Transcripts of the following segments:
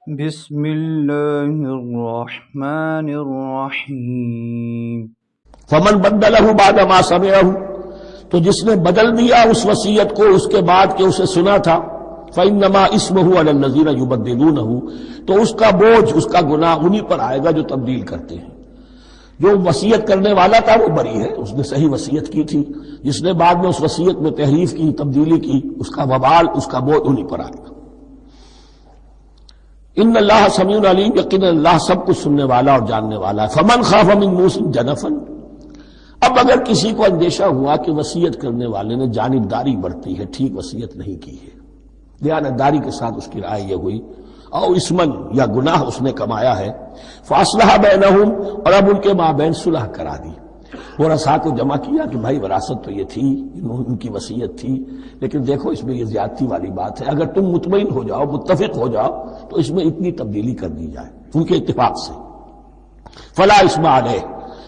بسم اللہ الرحمن الرحیم فمن بدلہ بعد ما سمعہ، تو جس نے بدل دیا اس وصیت کو اس کے بعد کہ اسے سنا تھا، فإنما اسمہ علی الذین یبدلونہ، تو اس کا بوجھ، اس کا گناہ انہی پر آئے گا جو تبدیل کرتے ہیں۔ جو وصیت کرنے والا تھا وہ بری ہے، اس نے صحیح وصیت کی تھی، جس نے بعد میں اس وصیت میں تحریف کی، تبدیلی کی، اس کا وبال، اس کا بوجھ انہی پر آئے گا۔ ان اللہ سمیع علیم، یقینا اللہ سب کچھ سننے والا اور جاننے والا ہے۔ فمن خاف من موص جنفا، اب اگر کسی کو اندیشہ ہوا کہ وصیت کرنے والے نے جانبداری برتی ہے، ٹھیک وصیت نہیں کی ہے، دیانتداری کے ساتھ اس کی رائے یہ ہوئی، او اسمن، یا گناہ اس نے کمایا ہے، فاصلح بینہم، اور اب ان کے مابین صلح کرا دی، ورثاء کو جمع کیا کہ بھائی وراثت تو یہ تھی، ان کی وصیت تھی، لیکن دیکھو اس میں یہ زیادتی والی بات ہے، اگر تم مطمئن ہو جاؤ، متفق ہو جاؤ، تو اس میں اتنی تبدیلی کر دی جائے ان کے اتفاق سے، فلا اسم علیہ،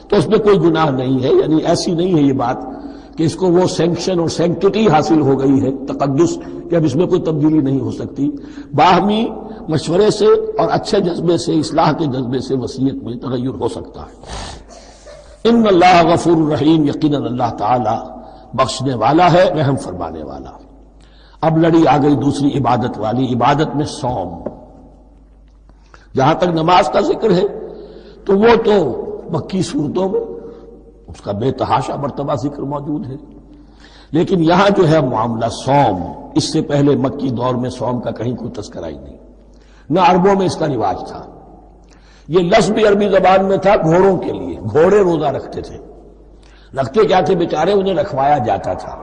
تو اس میں کوئی گناہ نہیں ہے، یعنی ایسی نہیں ہے یہ بات کہ اس کو وہ سینکشن اور سینکٹیٹی حاصل ہو گئی ہے، تقدس، کہ اب اس میں کوئی تبدیلی نہیں ہو سکتی۔ باہمی مشورے سے اور اچھے جذبے سے، اصلاح کے جذبے سے وصیت میں تغیر ہو سکتا ہے۔ ان اللہ غفور الرحیم، یقیناً اللہ تعالی بخشنے والا ہے، رحم فرمانے والا۔ اب لڑی آ گئی دوسری عبادت والی، عبادت میں صوم۔ جہاں تک نماز کا ذکر ہے تو وہ تو مکی صورتوں میں اس کا بے تحاشا مرتبہ ذکر موجود ہے، لیکن یہاں جو ہے معاملہ صوم، اس سے پہلے مکی دور میں صوم کا کہیں کوئی تذکرہ ہی نہیں، نہ عربوں میں اس کا رواج تھا۔ یہ لفظ بھی عربی زبان میں تھا گھوڑوں کے لیے، گھوڑے روزہ رکھتے تھے، رکھتے کیا تھے بیچارے، انہیں رکھوایا جاتا تھا،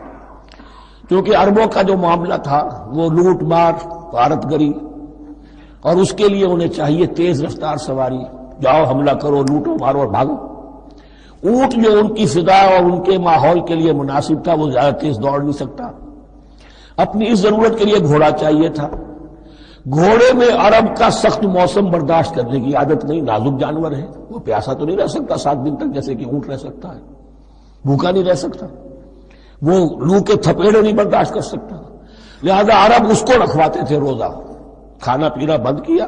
کیونکہ عربوں کا جو معاملہ تھا وہ لوٹ مار، غارت گری، اور اس کے لیے انہیں چاہیے تیز رفتار سواری، جاؤ حملہ کرو، لوٹو مارو اور بھاگو۔ اونٹ جو ان کی فضا اور ان کے ماحول کے لیے مناسب تھا، وہ زیادہ تیز دوڑ نہیں سکتا، اپنی اس ضرورت کے لیے گھوڑا چاہیے تھا۔ گھوڑے میں عرب کا سخت موسم برداشت کرنے کی عادت نہیں، نازک جانور ہے، وہ پیاسا تو نہیں رہ سکتا 7 دن تک جیسے کہ اونٹ رہ سکتا ہے، بھوکا نہیں رہ سکتا، وہ لو کے تھپیڑے نہیں برداشت کر سکتا، لہذا عرب اس کو رکھواتے تھے روزہ، کھانا پینا بند کیا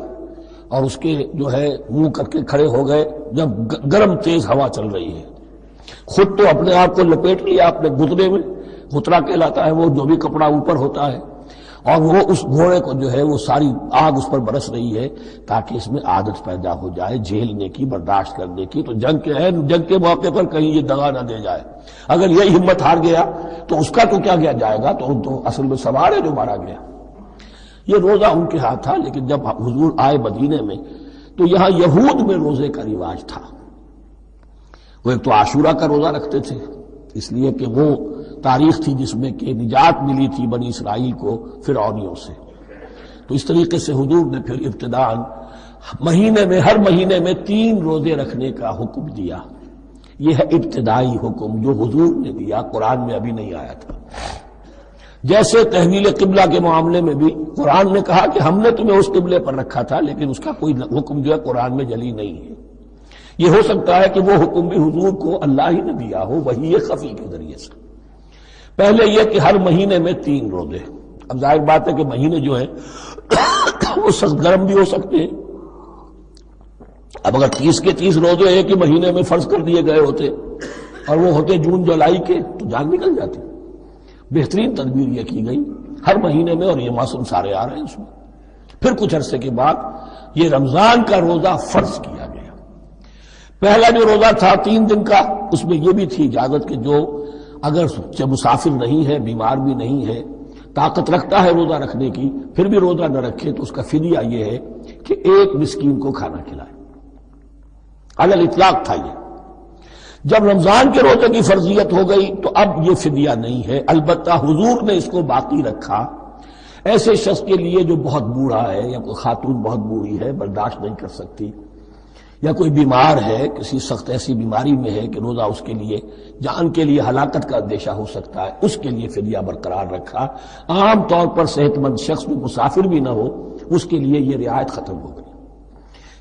اور اس کے جو ہے منہ کر کے کھڑے ہو گئے جب گرم تیز ہوا چل رہی ہے، خود تو اپنے آپ کو لپیٹ لیا اپنے گھٹنے میں، غترہ کہلاتا ہے وہ جو بھی کپڑا اوپر ہوتا ہے، اور وہ اس گھوڑے کو جو ہے وہ ساری آگ اس پر برس رہی ہے تاکہ اس میں عادت پیدا ہو جائے جھیلنے کی، برداشت کرنے کی، تو جنگ کے موقع پر کہیں یہ دغا نہ دے جائے، اگر یہ ہمت ہار گیا تو اس کا تو کیا کیا جائے گا، تو اصل میں سوار ہے جو مارا گیا۔ یہ روزہ ان کے ہاتھ تھا، لیکن جب حضور آئے مدینے میں تو یہاں یہود میں روزے کا رواج تھا، وہ ایک تو عاشورہ کا روزہ رکھتے تھے، اس لیے کہ وہ تاریخ تھی جس میں کہ نجات ملی تھی بنی اسرائیل کو فرعونیوں سے، تو اس طریقے سے حضور نے پھر ابتداءً مہینے میں، ہر مہینے میں 3 روزے رکھنے کا حکم دیا۔ یہ ہے ابتدائی حکم جو حضور نے دیا، قرآن میں ابھی نہیں آیا تھا۔ جیسے تحویل قبلہ کے معاملے میں بھی قرآن نے کہا کہ ہم نے تمہیں اس قبلے پر رکھا تھا، لیکن اس کا کوئی حکم جو ہے قرآن میں جلی نہیں ہے۔ یہ ہو سکتا ہے کہ وہ حکم بھی حضور کو اللہ ہی نے دیا ہو، وحی خفی کے ذریعے سے۔ پہلے یہ کہ ہر مہینے میں 3 روزے، اب ظاہر بات ہے کہ مہینے جو ہے وہ سخت گرم بھی ہو سکتے ہیں، اب اگر 30 کے 30 روزے ایک ہی مہینے میں فرض کر دیے گئے ہوتے اور وہ ہوتے جون جولائی کے تو جان نکل جاتی۔ بہترین تدبیر یہ کی گئی ہر مہینے میں، اور یہ موسم سارے آ رہے ہیں اس میں۔ پھر کچھ عرصے کے بعد یہ رمضان کا روزہ فرض کیا گیا۔ پہلا جو روزہ تھا 3 دن کا، اس میں یہ بھی تھی اجازت کہ جو اگر مسافر نہیں ہے، بیمار بھی نہیں ہے، طاقت رکھتا ہے روزہ رکھنے کی، پھر بھی روزہ نہ رکھے تو اس کا فدیہ یہ ہے کہ 1 مسکین کو کھانا کھلائے، علی الاطلاق تھا یہ۔ جب رمضان کے روزے کی فرضیت ہو گئی تو اب یہ فدیہ نہیں ہے، البتہ حضور نے اس کو باقی رکھا ایسے شخص کے لیے جو بہت بوڑھا ہے، یا کوئی خاتون بہت بوڑھی ہے برداشت نہیں کر سکتی، یا کوئی بیمار ہے، کسی سخت ایسی بیماری میں ہے کہ روزہ اس کے لیے جان کے لیے ہلاکت کا اندیشہ ہو سکتا ہے، اس کے لیے فدیہ برقرار رکھا۔ عام طور پر صحت مند شخص جو مسافر بھی نہ ہو اس کے لیے یہ رعایت ختم ہو گئی۔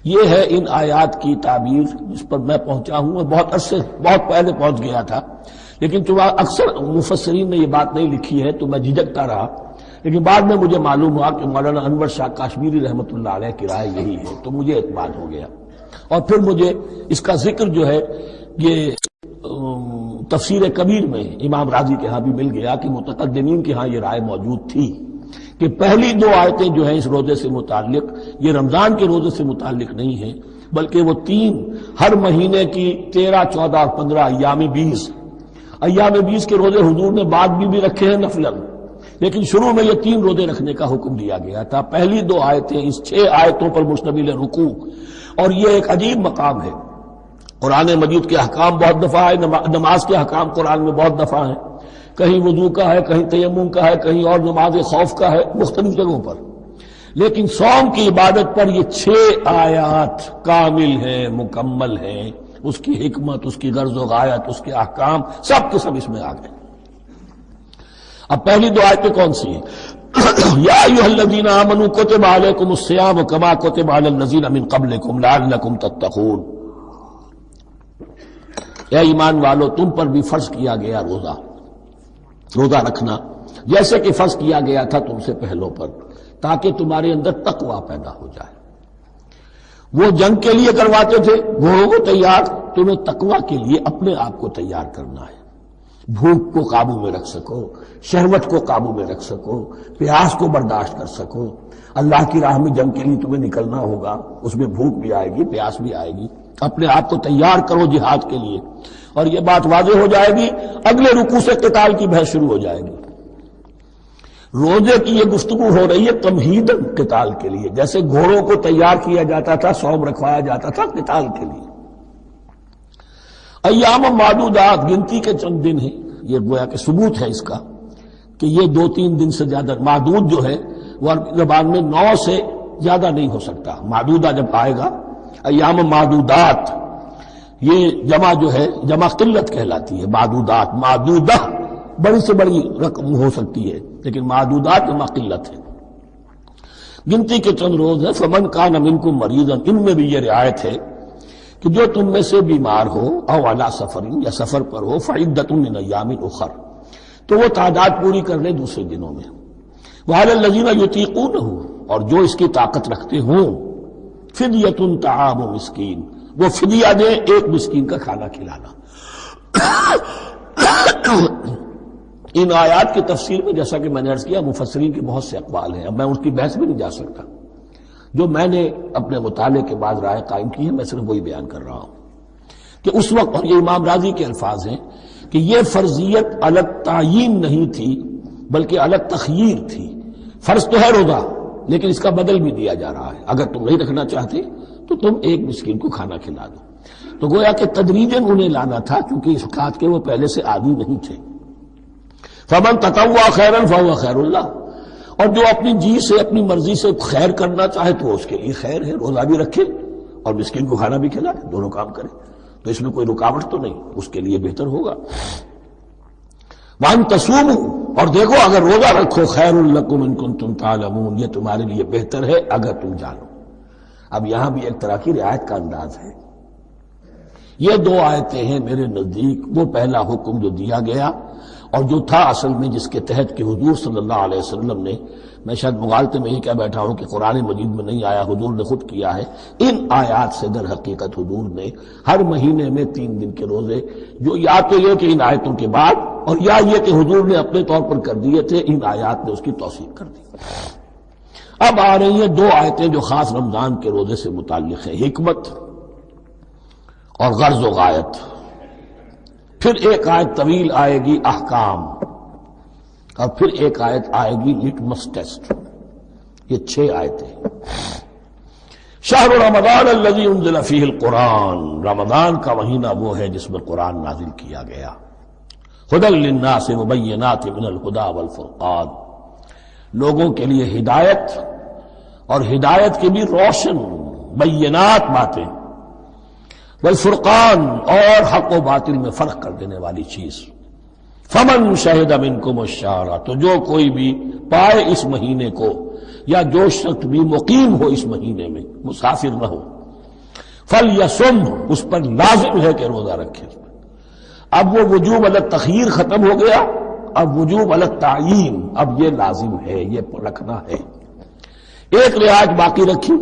یہ ہے ان آیات کی تعبیر جس پر میں پہنچا ہوں، میں بہت عرصے بہت پہلے پہنچ گیا تھا، لیکن چونکہ اکثر مفسرین نے یہ بات نہیں لکھی ہے تو میں جھجکتا رہا، لیکن بعد میں مجھے معلوم ہوا کہ مولانا انور شاہ کاشمیری رحمۃ اللہ علیہ کی رائے یہی ہے، تو مجھے اعتماد ہو گیا، اور پھر مجھے اس کا ذکر جو ہے یہ تفسیر کبیر میں امام راضی کے ہاں بھی مل گیا کہ متقدمین کے ہاں یہ رائے موجود تھی کہ پہلی 2 آیتیں جو ہیں اس روزے سے متعلق یہ رمضان کے روزے سے متعلق نہیں ہیں، بلکہ وہ 3 ہر مہینے کی 13، 14 اور 15 ایام 20 کے روزے حضور نے بعد بھی رکھے ہیں نفلاً، لیکن شروع میں یہ 3 روزے رکھنے کا حکم دیا گیا تھا۔ پہلی 2 آیتیں اس 6 آیتوں پر مشتمل رکوع، اور یہ ایک عجیب مقام ہے۔ قرآن مجید کے احکام بہت دفعہ ہے، نماز کے احکام قرآن میں بہت دفعہ ہیں، کہیں وضو کا ہے، کہیں تیمم کا ہے، کہیں اور نماز خوف کا ہے، مختلف جگہوں پر، لیکن صوم کی عبادت پر یہ 6 آیات کامل ہیں، مکمل ہیں، اس کی حکمت، اس کی غرض و غایت، اس کے احکام سب کے سب اس میں آ گئے۔ اب پہلی 2 آیتیں کون سی ہیں؟ یا ایھا الذین آمنوا کتب علیکم الصیام کما کتب علی الذین من قبلکم لعلکم تتقون، اے ایمان والو تم پر بھی فرض کیا گیا روزہ رکھنا جیسے کہ فرض کیا گیا تھا تم سے پہلوں پر، تاکہ تمہارے اندر تقوی پیدا ہو جائے۔ وہ جنگ کے لیے کرواتے تھے گھوڑوں کو تیار، تمہیں تقوی کے لیے اپنے آپ کو تیار کرنا ہے، بھوک کو قابو میں رکھ سکو، شہوت کو قابو میں رکھ سکو، پیاس کو برداشت کر سکو۔ اللہ کی راہ میں جنگ کے لیے تمہیں نکلنا ہوگا، اس میں بھوک بھی آئے گی، پیاس بھی آئے گی، اپنے آپ کو تیار کرو جہاد کے لیے۔ اور یہ بات واضح ہو جائے گی اگلے رکوع سے قتال کی بحث شروع ہو جائے گی۔ روزے کی یہ گفتگو ہو رہی ہے تمہیداً قتال کے لیے، جیسے گھوڑوں کو تیار کیا جاتا تھا، صوم رکھوایا جاتا تھا قتال کے لیے۔ ایام معدودات، گنتی کے چند دن ہیں، یہ گویا کہ ثبوت ہے اس کا کہ یہ 2-3 دن سے زیادہ، معدود جو ہے وہ عربی زبان میں 9 سے زیادہ نہیں ہو سکتا۔ معدودہ جب آئے گا، ایام معدودات، یہ جمع جو ہے جمع قلت کہلاتی ہے، معدودات، معدودہ بڑی سے بڑی رقم ہو سکتی ہے، لیکن معدودات جمع قلت ہے۔ گنتی کے چند روز ہیں، فمن کان منکم مریضا، ان میں بھی یہ رعایت ہے کہ جو تم میں سے بیمار ہو او علی سفر، یا سفر پر ہو، فعدۃ من ایام اخر، تو وہ تعداد پوری کر لے دوسرے دنوں میں۔ وعلی الذین یطیقونہ، اور جو اس کی طاقت رکھتے ہوں، فدیۃ طعام مسکین، وہ فدیہ دے، 1 مسکین کا کھانا کھلانا۔ ان آیات کی تفسیر میں جیسا کہ میں نے عرض کیا مفسرین کے بہت سے اقوال ہیں، اب میں ان کی بحث بھی نہیں جا سکتا، جو میں نے اپنے مطالعے کے بعد رائے قائم کی ہے میں صرف وہی بیان کر رہا ہوں کہ اس وقت، اور یہ امام راضی کے الفاظ ہیں کہ یہ فرضیت الگ تعیین نہیں تھی بلکہ الگ تخییر تھی۔ فرض تو ہے روزہ، لیکن اس کا بدل بھی دیا جا رہا ہے، اگر تم نہیں رکھنا چاہتے تو تم 1 مسکین کو کھانا کھلا دو۔ تو گویا کہ تدریجاً انہیں لانا تھا، کیونکہ اس بات کے وہ پہلے سے عادی نہیں تھے۔ فمن تطوع خیرا فهو خیر اللہ، اور جو اپنی جی سے، اپنی مرضی سے خیر کرنا چاہے تو اس کے لیے خیر ہے، روزہ بھی رکھے اور مسکین کو کھانا بھی کھلائے، دونوں کام کرے، تو اس میں کوئی رکاوٹ تو نہیں، اس کے لیے بہتر ہوگا۔ وَأَن تَصُومُوا، اور دیکھو اگر روزہ رکھو، خیر لکم ان کنتم تعلمون، یہ تمہارے لیے بہتر ہے اگر تم جانو۔ اب یہاں بھی ایک طرح کی رعایت کا انداز ہے۔ یہ 2 آیتیں ہیں میرے نزدیک وہ پہلا حکم جو دیا گیا اور جو تھا اصل میں جس کے تحت کہ حضور صلی اللہ علیہ وسلم نے، میں شاید مغالطے میں ہی کہہ بیٹھا ہوں کہ قرآن مجید میں نہیں آیا، حضور نے خود کیا ہے، ان آیات سے در حقیقت حضور نے ہر مہینے میں 3 دن کے روزے، جو یا تو یہ کہ ان آیتوں کے بعد، اور یا یہ کہ حضور نے اپنے طور پر کر دیے تھے، ان آیات نے اس کی توثیق کر دی۔ اب آ رہی ہیں 2 آیتیں جو خاص رمضان کے روزے سے متعلق ہیں، حکمت اور غرض و غایت۔ پھر ایک آیت طویل آئے گی احکام، اور پھر ایک آیت آئے گی لٹمس ٹیسٹ۔ یہ 6 آیتیں۔ شہر رمضان الذی انزل فیہ القرآن، رمضان کا مہینہ وہ ہے جس میں قرآن نازل کیا گیا۔ ھدی للناس وبینات من الھدی والفرقان، لوگوں کے لیے ہدایت، اور ہدایت کی بھی روشن بینات باتیں، والفرقان، اور حق و باطل میں فرق کر دینے والی چیز۔ فمن شہد منکم الشہر، تو جو کوئی بھی پائے اس مہینے کو، یا جو شخص بھی مقیم ہو اس مہینے میں، مسافر نہ ہو، فلیصم، اس پر لازم ہے کہ روزہ رکھے۔ اب وہ وجوب الگ تخیر ختم ہو گیا، اب وجوب علی التعیین، اب یہ لازم ہے، یہ رکھنا ہے۔ ایک رعایت باقی رکھی،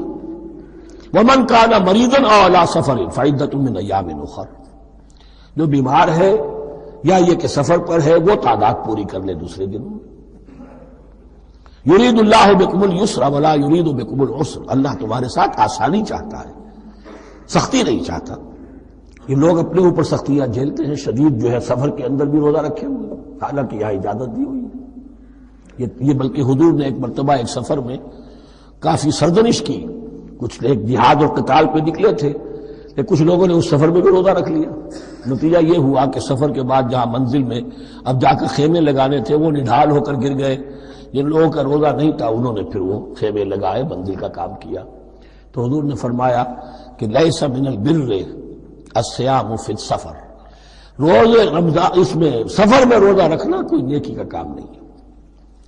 ومن کان مریضا او علی سفر فعدۃ من ایام اخر، جو بیمار ہے یا یہ کہ سفر پر ہے وہ تعداد پوری کر لے دوسرے دنوں میں۔ یرید اللہ بکم الیسر ولا یرید بکم العسر، اللہ تمہارے ساتھ آسانی چاہتا ہے، سختی نہیں چاہتا۔ یہ لوگ اپنے اوپر سختیاں جھیلتے ہیں، شدید جو ہے سفر کے اندر بھی روزہ رکھے ہوئے، حالانکہ یہاں اجازت دی ہوئی ہے۔ یہ بلکہ حضور نے ایک مرتبہ ایک سفر میں کافی سرزنش کی، کچھ ایک جہاد اور قتال پہ نکلے تھے، کہ کچھ لوگوں نے اس سفر میں بھی روزہ رکھ لیا۔ نتیجہ یہ ہوا کہ سفر کے بعد جہاں منزل میں اب جا کر خیمے لگانے تھے وہ نڈھال ہو کر گر گئے، جن لوگوں کا روزہ نہیں تھا انہوں نے پھر وہ خیمے لگائے، منزل کا کام کیا۔ تو حضور نے فرمایا کہ لیس من البر الصیام فی السفر، روزے رمضان اس میں سفر میں روزہ رکھنا کوئی نیکی کا کام نہیں ہے۔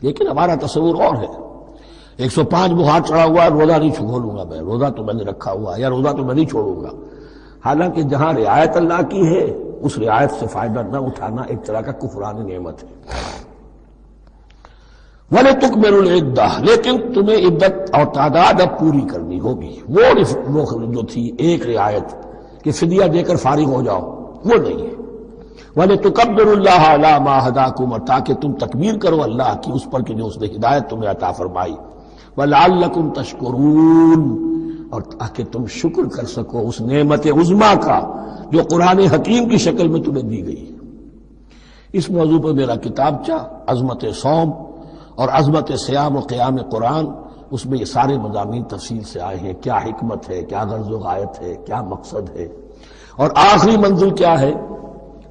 لیکن ہمارا تصور اور ہے، 105 بخار چڑھا ہوا ہے، روزہ نہیں چھوڑوں گا میں، روزہ تو میں نے رکھا ہوا ہے، یا روزہ تو میں نہیں چھوڑوں گا۔ حالانکہ جہاں رعایت اللہ کی ہے اس رعایت سے فائدہ نہ اٹھانا ایک طرح کا کفران نعمت ہے۔ وَلِتُكْمِلُوا الْعِدَّةَ، لیکن تمہیں عدت اور تعداد اب پوری کرنی ہوگی۔ وہ جو تھی ایک رعایت کہ فدیہ دے کر فارغ ہو جاؤ، وہ نہیں ہے۔ وَلِتُكَبِّرُوا اللَّهَ عَلَىٰ مَا هَدَاكُمْ، اور تاکہ تم تکبیر کرو اللہ کی اس پر کہ جو اس نے ہدایت تمہیں عطا فرمائی۔ وَلَعَلَّكُمْ تَشْكُرُونَ، اور تاکہ تم شکر کر سکو اس نعمت عظمیٰ کا جو قرآن حکیم کی شکل میں تمہیں دی گئی۔ اس موضوع پر میرا کتابچہ عظمت صوم اور عظمت صیام و قیام قرآن، اس میں یہ سارے مضامین تفصیل سے آئے ہیں، کیا حکمت ہے، کیا غرض و غایت ہے، کیا مقصد ہے، اور آخری منزل کیا ہے،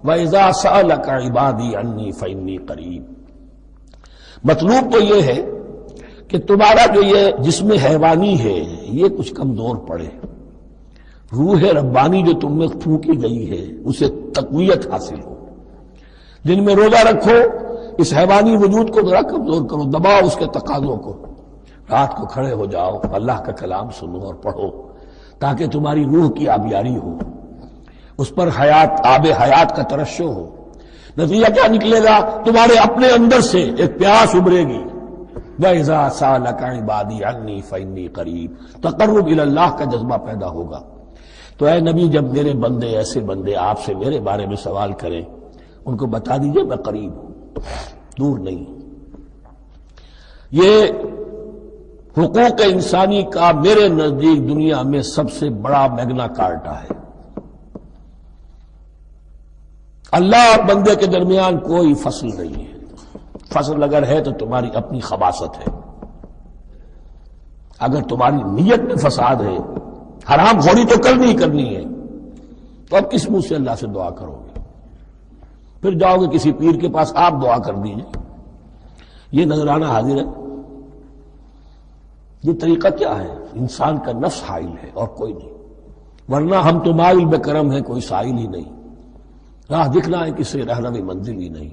وَإِذَا سَأَلَكَ عِبَادِي عَنِّي فَإِنِّي قَرِيبٌ۔ مطلوب تو یہ ہے کہ تمہارا جو یہ جسم حیوانی ہے یہ کچھ کمزور پڑے، روح ربانی جو تم میں پھونکی گئی ہے اسے تقویت حاصل ہو۔ دن میں روزہ رکھو، اس حیوانی وجود کو ذرا کمزور کرو، دباؤ اس کے تقاضوں کو، رات کو کھڑے ہو جاؤ، اللہ کا کلام سنو اور پڑھو، تاکہ تمہاری روح کی آبیاری ہو، اس پر حیات، آب حیات کا ترشح ہو۔ نتیجہ کیا نکلے گا؟ تمہارے اپنے اندر سے ایک پیاس ابھرے گی، وَإِذَا سَأَلَكَ عِبَادِي عَنِّي فَإِنِّي قَرِيبٌ، تقرب الی اللہ کا جذبہ پیدا ہوگا۔ تو اے نبی، جب میرے بندے، ایسے بندے آپ سے میرے بارے میں سوال کریں، ان کو بتا دیجئے میں قریب ہوں، دور نہیں۔ یہ حقوق انسانی کا میرے نزدیک دنیا میں سب سے بڑا میگنا کارٹا ہے۔ اللہ اور بندے کے درمیان کوئی فصل نہیں ہے، فصل اگر ہے تو تمہاری اپنی خباثت ہے، اگر تمہاری نیت میں فساد ہے، حرام خوری تو کرنی ہی کرنی ہے، تو اب کس منہ سے اللہ سے دعا کرو گے؟ پھر جاؤ گے کسی پیر کے پاس، آپ دعا کر دیجئے، یہ نذرانہ حاضر ہے؟ یہ طریقہ کیا ہے؟ انسان کا نفس حائل ہے اور کوئی نہیں، ورنہ ہم تو مائل بے کرم ہیں، کوئی سائل ہی نہیں، راہ دکھنا ہے کسی رہنمی منزل ہی نہیں،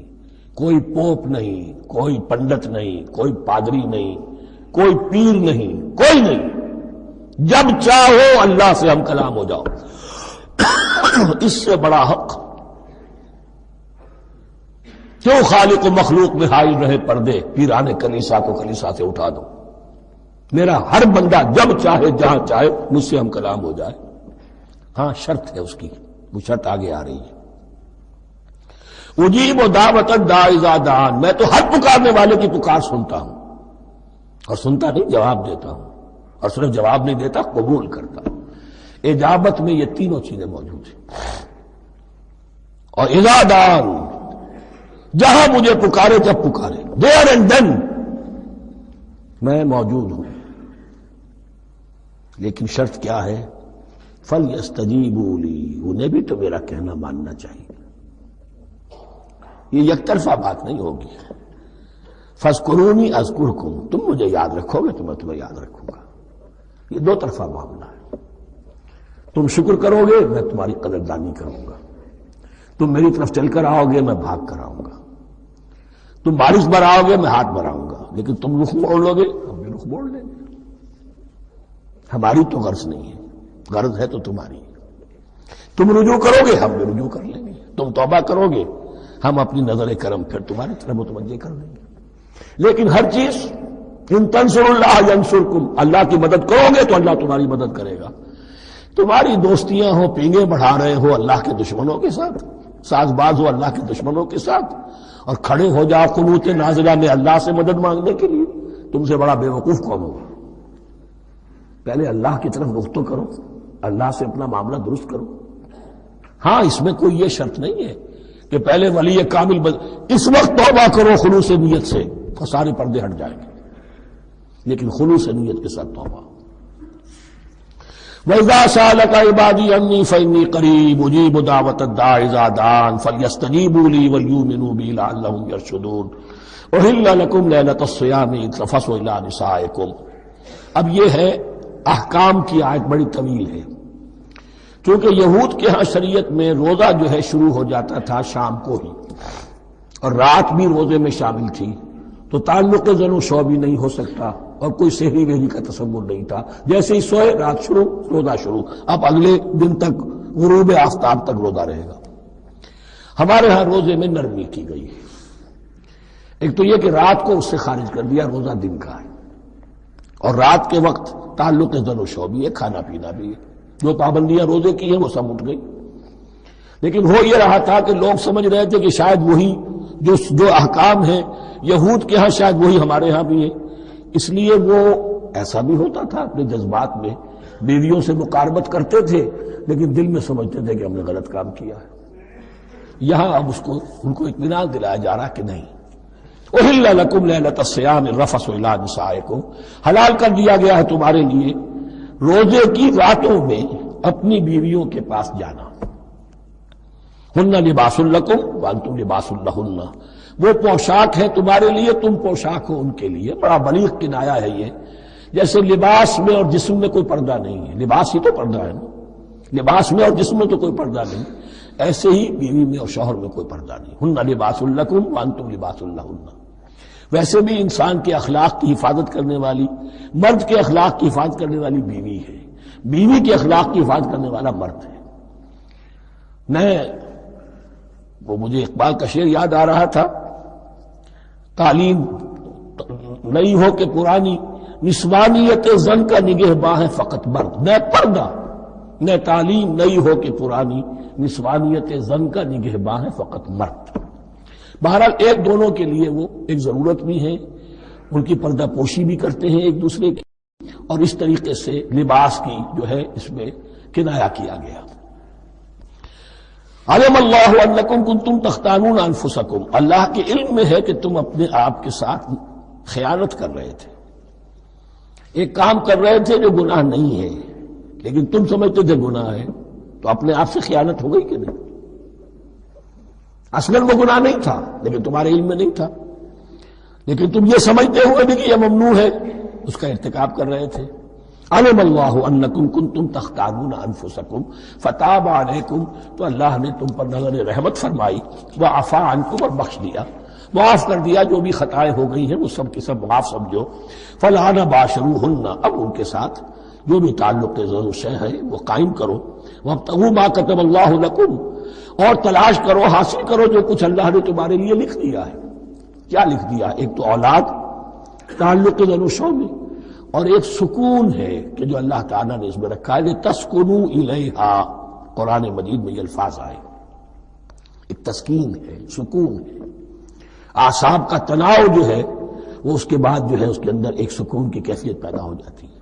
کوئی پوپ نہیں، کوئی پنڈت نہیں، کوئی پادری نہیں، کوئی پیر نہیں، کوئی نہیں، جب چاہو اللہ سے ہم کلام ہو جاؤ۔ اس سے بڑا حق کیوں خالق و مخلوق میں حائل رہے پردے، پیرانے کلیسا کو کلیسا سے اٹھا دو، میرا ہر بندہ جب چاہے جہاں چاہے مجھ سے ہم کلام ہو جائے۔ ہاں شرط ہے اس کی، وہ شرط آگے آ رہی ہے، اجیب و دعوت الداعی اذا دعان، میں تو ہر پکارنے والے کی پکار سنتا ہوں، اور سنتا نہیں جواب دیتا ہوں، اور صرف جواب نہیں دیتا قبول کرتا ہوں۔ اجابت میں یہ تینوں چیزیں موجود ہیں، اور اذا دعان، جہاں مجھے پکارے جب پکارے، دیر اینڈ دین میں موجود ہوں۔ لیکن شرط کیا ہے؟ فَلْيَسْتَجِيبُوا لِي، انہیں بھی تو میرا کہنا ماننا چاہیے، یہ یک طرفہ بات نہیں ہوگی۔ فَاذْكُرُونِي أَذْكُرْكُمْ، تم مجھے یاد رکھو گے تو میں تمہیں یاد رکھوں گا، یہ دو طرفہ معاملہ ہے۔ تم شکر کرو گے میں تمہاری قدردانی کروں گا، تم میری طرف چل کر آؤ گے میں بھاگ کر آؤں گا، تم بارش برآؤ گے میں ہاتھ بڑھاؤں گا، لیکن تم رخ موڑ لو گے ہم بھی رخ موڑ لیں گے۔ ہماری تو غرض نہیں ہے، غرض ہے تو تمہاری، تم رجوع کرو گے ہم بھی رجوع کر لیں گے، تم توبہ کرو گے ہم اپنی نظر کرم پھر تمہاری طرف متوجہ کر دیں گے۔ لیکن ہر چیز ان تنصروا اللہ ینصرکم، اللہ کی مدد کرو گے تو اللہ تمہاری مدد کرے گا۔ تمہاری دوستیاں ہو، پینگے بڑھا رہے ہو اللہ کے دشمنوں کے ساتھ، ساز باز ہو اللہ کے دشمنوں کے ساتھ، اور کھڑے ہو جاؤ قنوت نازلہ میں اللہ سے مدد مانگنے کے لیے، تم سے بڑا بے وقوف کون ہوگا؟ پہلے اللہ کی طرف رخ تو کرو، اللہ سے اپنا معاملہ درست کرو۔ ہاں اس میں کوئی یہ شرط نہیں ہے کہ پہلے ولی کامل اس وقت توبہ کرو خلوص نیت سے تو سارے پردے ہٹ جائیں گے، لیکن خلوص نیت کے ساتھ توبہ۔ وَإِذَا سَأَلَكَ عِبَادِي عَنِّي فَإِنِّي قَرِيبٌ أُجِيبُ دَعْوَةَ الدَّاعِ إِذَا دَعَانِ فَلْيَسْتَجِيبُوا لِي وَلْيُؤْمِنُوا بِي لَعَلَّهُمْ يَرْشُدُونَ أُحِلَّ لَكُمْ لَيْلَةَ الصِّيَامِ إِذْ تَفَضُّلُوا إِلَىٰ نِسَائِكُمْ۔ اب یہ ہے احکام کی آیت، بڑی طویل ہے، چونکہ یہود کے ہاں شریعت میں روزہ جو ہے شروع ہو جاتا تھا شام کو ہی، اور رات بھی روزے میں شامل تھی، تو تعلق زن و شو بھی نہیں ہو سکتا، اور کوئی سحری وحری کا تصور نہیں تھا، جیسے ہی سوئے رات شروع روزہ شروع، اب اگلے دن تک غروب آفتاب تک روزہ رہے گا۔ ہمارے ہاں روزے میں نرمی کی گئی ہے، ایک تو یہ کہ رات کو اس سے خارج کر دیا، روزہ دن کا ہے، اور رات کے وقت تعلق زن و شو بھی ہے، کھانا پینا بھی ہے، جو پابندیاں روزے کی ہیں وہ سب اٹھ گئی۔ لیکن ہو یہ رہا تھا کہ لوگ سمجھ رہے تھے کہ شاید وہی جو احکام ہیں یہود کے ہاں شاید وہی ہمارے ہاں بھی ہیں، اس لیے وہ ایسا بھی ہوتا تھا اپنے جذبات میں بیویوں سے مقاربت کرتے تھے، لیکن دل میں سمجھتے تھے کہ ہم نے غلط کام کیا ہے۔ یہاں اب ان کو اطمینان دلایا جا رہا کہ نہیں، احل لکم لیلۃ الصیام الرفث الی نسائکم، حلال کر دیا گیا ہے تمہارے لیے روزے کی راتوں میں اپنی بیویوں کے پاس جانا۔ ہن لباس لکم وانتم لباس لہن، وہ پوشاک ہے تمہارے لیے، تم پوشاک ہو ان کے لیے۔ بڑا بلیغ کنایا ہے یہ، جیسے لباس میں اور جسم میں کوئی پردہ نہیں ہے، لباس ہی تو پردہ ہے نا، لباس میں اور جسم میں تو کوئی پردہ نہیں، ایسے ہی بیوی میں اور شوہر میں کوئی پردہ نہیں۔ ہن لباس لکم وانتم لباس لہن۔ ویسے بھی انسان کے اخلاق کی حفاظت کرنے والی، مرد کے اخلاق کی حفاظت کرنے والی بیوی ہے، بیوی کے اخلاق کی حفاظت کرنے والا مرد ہے۔ وہ مجھے اقبال کا شعر یاد آ رہا تھا، تعلیم نئی ہو کہ پرانی، نسوانیت زن کا نگہباں ہے فقط مرد، نہ پردہ نہ تعلیم نئی ہو کہ پرانی، نسوانیت زن کا نگہباں ہے فقط مرد۔ بہرحال ایک دونوں کے لیے وہ ایک ضرورت بھی ہے، ان کی پردہ پوشی بھی کرتے ہیں ایک دوسرے کی، اور اس طریقے سے لباس کی جو ہے اس میں کنایا کیا گیا۔ علم اللہ انکم کنتم تختانون انفسکم، اللہ کے علم میں ہے کہ تم اپنے آپ کے ساتھ خیانت کر رہے تھے، ایک کام کر رہے تھے جو گناہ نہیں ہے، لیکن تم سمجھتے تھے گناہ ہے، تو اپنے آپ سے خیانت ہو گئی کہ نہیں؟ اصلاً وہ گناہ نہیں تھا لیکن تمہارے علم میں نہیں تھا، لیکن تم یہ سمجھتے ہوئے بھی کہ یہ ممنوع ہے، اس کا ارتکاب کر رہے تھے۔ علم اللہ انکم کنتم تختانون انفسکم فتاب علیکم، تو اللہ نے تم پر نظر رحمت فرمائی، وعفا عنکم، اور بخش دیا، معاف کر دیا، جو بھی خطائیں ہو گئی ہیں وہ سب کی سب معاف سمجھو۔ فالآن باشروہن، اب ان کے ساتھ جو بھی تعلق ضرور شے ہے وہ قائم کرو، وابتغوا ما کتب اللہ لکم، اور تلاش کرو، حاصل کرو جو کچھ اللہ نے تمہارے لیے لکھ دیا ہے۔ کیا لکھ دیا؟ ایک تو اولاد تعلق ضرور شو میں، اور ایک سکون ہے کہ جو اللہ تعالیٰ نے اس میں رکھا ہے، تسکنوا الیہا، قرآن مجید میں یہ الفاظ آئے، ایک تسکین ہے، سکون ہے، اعصاب کا تناؤ جو ہے وہ اس کے بعد جو ہے اس کے اندر ایک سکون کی کیفیت پیدا ہو جاتی ہے۔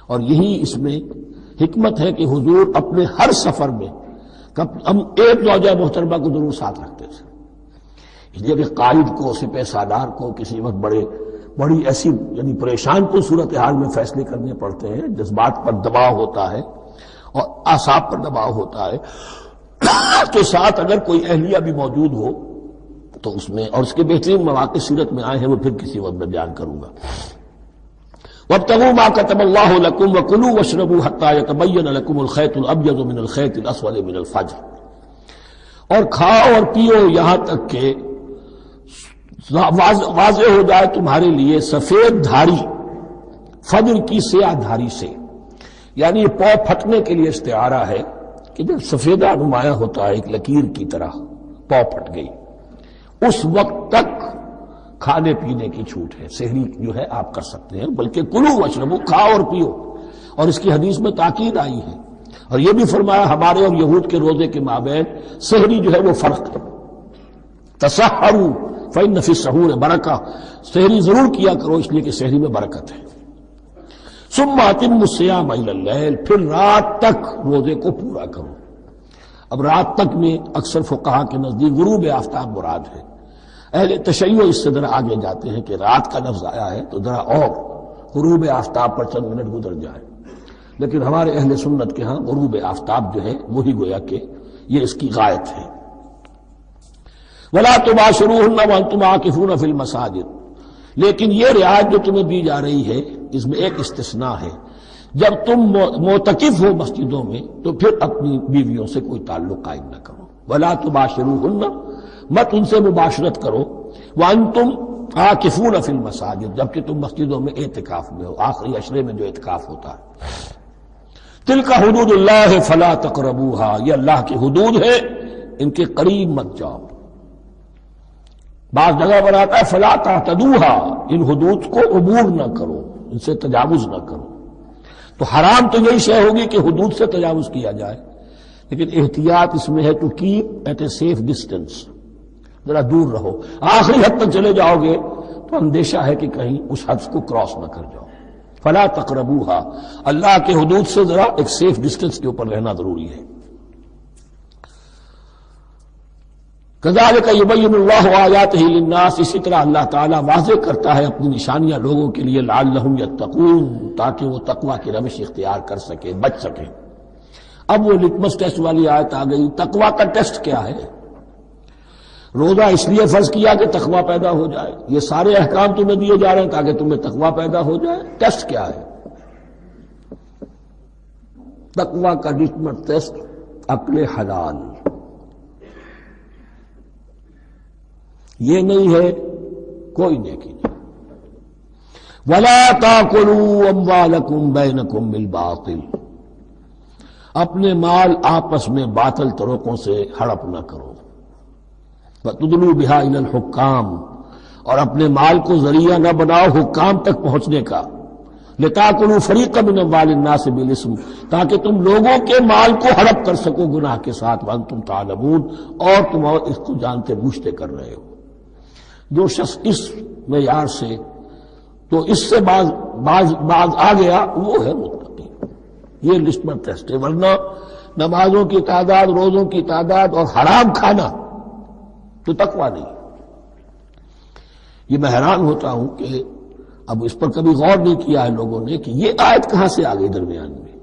اور یہی اس میں حکمت ہے کہ حضور اپنے ہر سفر میں ہم ایک زوجہ محترمہ کو ضرور ساتھ رکھتے تھے، اس لیے کہ قائد کو، سپہ سالار کو کسی وقت بڑی ایسی یعنی پریشان کن صورتحال میں فیصلے کرنے پڑتے ہیں، جذبات پر دباؤ ہوتا ہے اور اعصاب پر دباؤ ہوتا ہے، تو ساتھ اگر کوئی اہلیہ بھی موجود ہو تو اس میں، اور اس کے بہترین مواقع سیرت میں آئے ہیں، وہ پھر کسی وقت میں بیان کروں گا۔ وابتغوا ما كتب الله لكم وكلوا واشربوا حتى يتبين لكم الخيط الابيض من الخيط الاسود من الفجر، اور کھاؤ اور پیو یہاں تک کہ واضح ہو جائے تمہارے لیے سفید دھاری فجر کی سیاہ دھاری سے، یعنی یہ پاؤ پھٹنے کے لیے استعارہ ہے کہ جب سفیدہ نمایاں ہوتا ہے ایک لکیر کی طرح، پاؤ پھٹ گئی، اس وقت تک کھانے پینے کی چھوٹ ہے، سحری جو ہے آپ کر سکتے ہیں، بلکہ کلو واشربو، کھاؤ اور پیو، اور اس کی حدیث میں تاکید آئی ہے، اور یہ بھی فرمایا ہمارے اور یہود کے روزے کے مابین سحری جو ہے وہ فرق ہے۔ تسحروا فإن فی السحور برکہ، سحری ضرور کیا کرو اس لیے کہ سحری میں برکت ہے۔ ثم اتموا الصیام الی اللیل، پھر رات تک روزے کو پورا کرو۔ اب رات تک میں اکثر فقہا کے نزدیک غروب آفتاب مراد ہے، اہل تشیع اس سے ذرا آگے جاتے ہیں کہ رات کا لفظ آیا ہے تو ذرا اور غروب آفتاب پر چند منٹ گزر جائے، لیکن ہمارے اہل سنت کے ہاں غروب آفتاب جو ہے وہی گویا کہ یہ اس کی غایت ہے۔ وَلَا تُبَاشِرُوهُنَّ وَأَنْتُمْ عَاكِفُونَ فِي الْمَسَاجِدِ، لیکن یہ رعایت جو تمہیں دی جا رہی ہے اس میں ایک استثناء ہے، جب تم معتکف ہو مسجدوں میں تو پھر اپنی بیویوں سے کوئی تعلق قائم نہ کرو۔ وَلَا تُبَاشِرُوهُنَّ، مت ان سے مباشرت کرو، وَأَنْتُمْ عَاكِفُونَ فِي الْمَسَاجِدِ، جبکہ تم مسجدوں میں اعتکاف میں ہو، آخری عشرے میں جو اعتکاف ہوتا ہے۔ تِلْكَ حُدُودُ اللَّهِ فَلَا تَقْرَبُوهَا، یہ اللہ کی حدود ہے، ان کے قریب مت جاؤ۔ بعض جگہ پر آتا ہے فَلَا تَعْتَدُوهَا، ان حدود کو عبور نہ کرو، ان سے تجاوز نہ کرو۔ تو حرام تو یہی شے ہوگی کہ حدود سے تجاوز کیا جائے، لیکن احتیاط اس میں ہے to keep at a safe distance, ذرا دور رہو۔ آخری حد تک چلے جاؤ گے تو اندیشہ ہے کہ کہیں اس حد کو کراس نہ کر جاؤ۔ فلا تقربوها، اللہ کے حدود سے ذرا ایک سیف ڈسٹینس کے اوپر رہنا ضروری ہے۔ کذالک یبین اللہ آیاتہ للناس، اسی طرح اللہ تعالیٰ واضح کرتا ہے اپنی نشانیاں لوگوں کے لیے، لعلہم یتقون، تاکہ وہ تقوی کی روش اختیار کر سکے، بچ سکے۔ اب وہ لٹمس ٹیسٹ والی آیت آ گئی، تقوی کا ٹیسٹ کیا ہے؟ روزہ اس لیے فرض کیا کہ تقوی پیدا ہو جائے، یہ سارے احکام تمہیں دیے جا رہے ہیں تاکہ تمہیں تقوی پیدا ہو جائے۔ ٹیسٹ کیا ہے؟ تقوی کا لٹمس ٹیسٹ عقل حلال، یہ نہیں ہے کوئی نیکی نہیں۔ وَلَا تَأْكُلُوا أَمْوَالَكُمْ بَيْنَكُمْ بِالْبَاطِلِ، اپنے مال آپس میں باطل طریقوں سے ہڑپ نہ کرو۔ وَتُدْلُوا بِهَا إِلَى الْحُكَّامِ، اور اپنے مال کو ذریعہ نہ بناؤ حکام تک پہنچنے کا، لِتَأْكُلُوا فَرِيقًا مِنْ أَمْوَالِ النَّاسِ بِالْإِثْمِ، تاکہ تم لوگوں کے مال کو ہڑپ کر سکو گناہ کے ساتھ، وَأَنْتُمْ تَعْلَمُونَ، اور تم اس کو جانتے بوجھتے کر رہے ہو۔ جو شخص اس معیار سے تو اس سے باز آ گیا وہ ہے متقی، یہ لسٹمس ٹیسٹ ہے۔ ورنہ نمازوں کی تعداد، روزوں کی تعداد اور حرام کھانا تو تقویٰ نہیں۔ یہ میں حیران ہوتا ہوں کہ اب اس پر کبھی غور نہیں کیا ہے لوگوں نے کہ یہ آیت کہاں سے آ گئی درمیان میں۔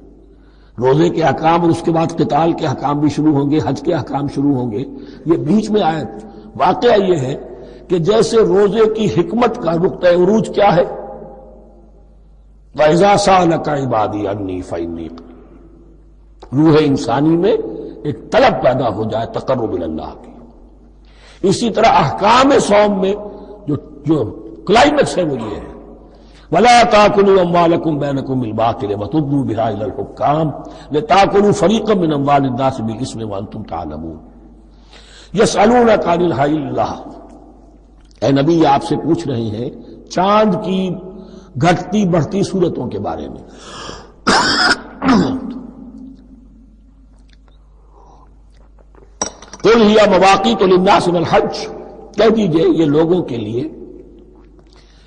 روزے کے احکام اور اس کے بعد قتال کے احکام بھی شروع ہوں گے، حج کے احکام شروع ہوں گے، یہ بیچ میں آیت۔ واقعہ یہ ہے کہ جیسے روزے کی حکمت کا نقطہ عروج کیا ہے، وَإِذَا سَأَلَكَ عِبَادِي عَنِّي فَإِنِّي قَرِيبٌ، روح انسانی میں ایک طلب پیدا ہو جائے تقرب اللہ کی۔ اسی طرح احکام صوم میں جو کلائمیکس ہے وہ یہ ہے، وَلَا تَأْكُلُوا أَمْوَالَكُمْ بَيْنَكُمْ بِالْبَاطِلِ وَتُدْلُوا بِهَا إِلَى الْحُكَّامِ لِتَأْكُلُوا فَرِيقًا مِنْ أَمْوَالِ النَّاسِ بِالْإِثْمِ وَأَنْتُمْ تَعْلَمُونَ۔ يَسْأَلُونَكَ عَنِ الْهِلَّةِ، اے نبی آپ سے پوچھ رہے ہیں چاند کی گھٹتی بڑھتی صورتوں کے بارے میں۔ قُلْ هِيَ مَوَاقِيتُ لِلنَّاسِ وَالْحَجِّ، کہہ دیجئے یہ لوگوں کے لیے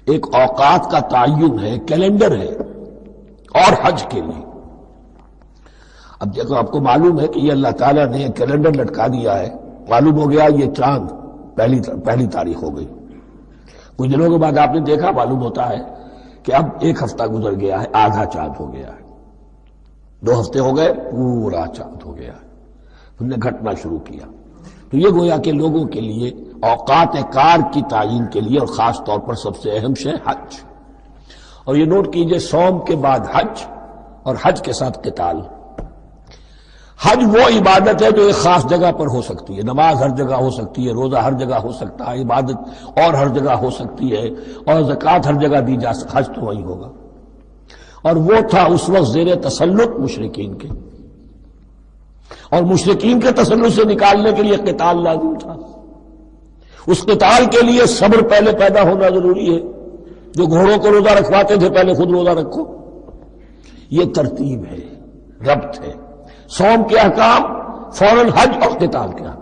ایک اوقات کا تعین ہے، کیلنڈر ہے، اور حج کے لیے۔ اب دیکھو آپ کو معلوم ہے کہ یہ اللہ تعالیٰ نے کیلنڈر لٹکا دیا ہے، معلوم ہو گیا یہ چاند پہلی تاریخ ہو گئی، کچھ دنوں کے بعد آپ نے دیکھا معلوم ہوتا ہے کہ اب ایک ہفتہ گزر گیا ہے، آدھا چاند ہو گیا ہے، 2 ہفتے ہو گئے، پورا چاند ہو گیا ہے، ہم نے گھٹنا شروع کیا۔ تو یہ گویا کہ لوگوں کے لیے اوقات کار کی تعین کے لیے، اور خاص طور پر سب سے اہم شے حج۔ اور یہ نوٹ کیجئے، صوم کے بعد حج، اور حج کے ساتھ قتال۔ حج وہ عبادت ہے جو ایک خاص جگہ پر ہو سکتی ہے، نماز ہر جگہ ہو سکتی ہے، روزہ ہر جگہ ہو سکتا ہے، عبادت اور ہر جگہ ہو سکتی ہے، اور زکوٰۃ ہر جگہ دی جا سکتی، حج تو وہی ہوگا۔ اور وہ تھا اس وقت زیر تسلط مشرکین کے، اور مشرکین کے تسلط سے نکالنے کے لیے قتال لازم تھا۔ اس قتال کے لیے صبر پہلے پیدا ہونا ضروری ہے. جو گھوڑوں کو روزہ رکھواتے تھے پہلے خود روزہ رکھو. یہ ترتیب ہے، ربط ہے. صوم کے احکام فوراً حج اور قتال کے احکام.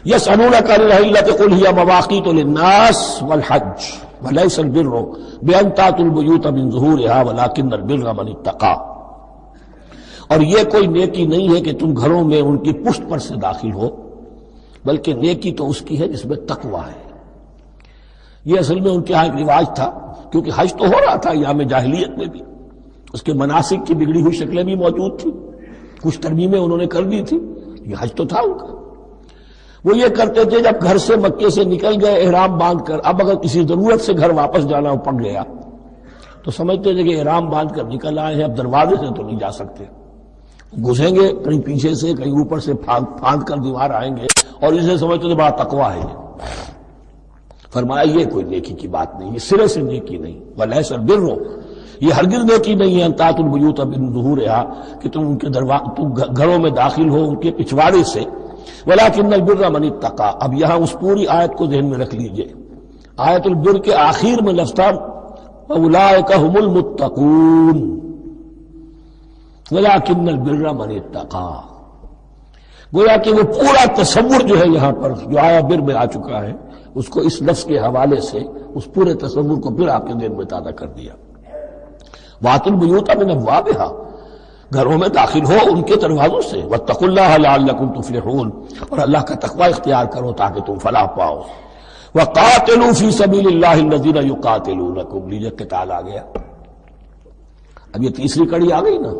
یسألونک عن الأہلۃ قل ہی مواقیت للناس والحج وليس البر بأن تأتوا البيوت من ظهورها ولكن البر من اتقى. اور یہ کوئی نیکی نہیں ہے کہ تم گھروں میں ان کی پشت پر سے داخل ہو، بلکہ نیکی تو اس کی ہے جس میں تقوی ہے. یہ اصل میں ان کے ہاں ایک رواج تھا، کیونکہ حج تو ہو رہا تھا ایام جاہلیت میں بھی، اس کے مناسک کی بگڑی ہوئی شکلیں بھی موجود تھیں، کچھ ترمیمیں انہوں نے کر دی تھی. یہ حج تو تھا ان کا. وہ یہ کرتے تھے جب گھر سے مکے سے نکل گئے احرام باندھ کر، اب اگر کسی ضرورت سے گھر واپس جانا پڑ گیا تو سمجھتے تھے کہ احرام باندھ کر نکل آئے ہیں، اب دروازے سے تو نہیں جا سکتے، گھسیں گے کہیں پیچھے سے کہیں اوپر سے پھاند کر دیوار آئیں گے، اور اسے سمجھتے تھے بڑا تقویٰ ہے. فرمایا یہ کوئی نیکی کی بات نہیں، یہ سرے سے نیکی نہیں. وَلَيْسَ الْبِرُّ، یہ ہرگز نیکی نہیں ہے ان تأتوا البیوت من ظہورها کہ تم ان کے گھروں میں داخل ہو ان کے پچھواڑے سے. وَلَكِنَّ الْبِرَّ مَنِ اتَّقَى. اب یہاں اس پوری آیت کو ذہن میں رکھ لیجئے. آیت البر کے آخر میں لفظ تھا وَأُولَٰئِكَ هُمُ الْمُتَّقُونَ وَلَكِنَّ الْبِرَّ مَنِ اتَّقَى. گویا کہ وہ پورا تصور جو ہے یہاں پر جو آیا بر میں آ چکا ہے، اس کو اس لفظ کے حوالے سے اس پورے تصور کو پھر آپ کے ذہن میں تازہ کر دیا. وَأْتُوا الْبُيُوتَ مِنْ أَبْوَابِهَا، گھروں میں داخل ہو ان کے دروازوں سے. وَاتَّقُوا اللَّهَ لَعَلَّكُمْ تُفْلِحُونَ، اور اللہ کا تقوی اختیار کرو تاکہ تم فلاح پاؤ. وَقَاتِلُوا فِي سَبِيلِ اللَّهِ الَّذِينَ يُقَاتِلُونَكُمْ. لیجیے قتال آ گیا. اب یہ تیسری کڑی آ گئی نا.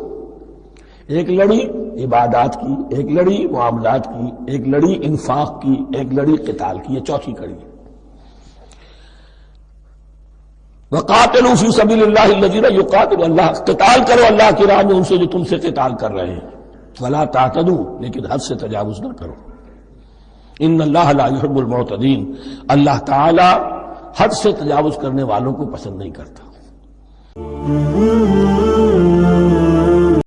ایک لڑی عبادات کی، ایک لڑی معاملات کی، ایک لڑی انفاق کی، ایک لڑی قتال کی. یہ چوتھی کڑی ہے. وَقَاتِلُوا فِي سَبِيلِ اللَّهِ الَّذِينَ يُقَاتِلُونَ، اللہ قتال کرو اللہ کی راہ میں ان سے جو تم سے قتال کر رہے ہیں. وَلَا تَعْتَدُوا، لیکن حد سے تجاوز نہ کرو. ان اللہ لا يحب المعتدین، اللہ تعالی حد سے تجاوز کرنے والوں کو پسند نہیں کرتا.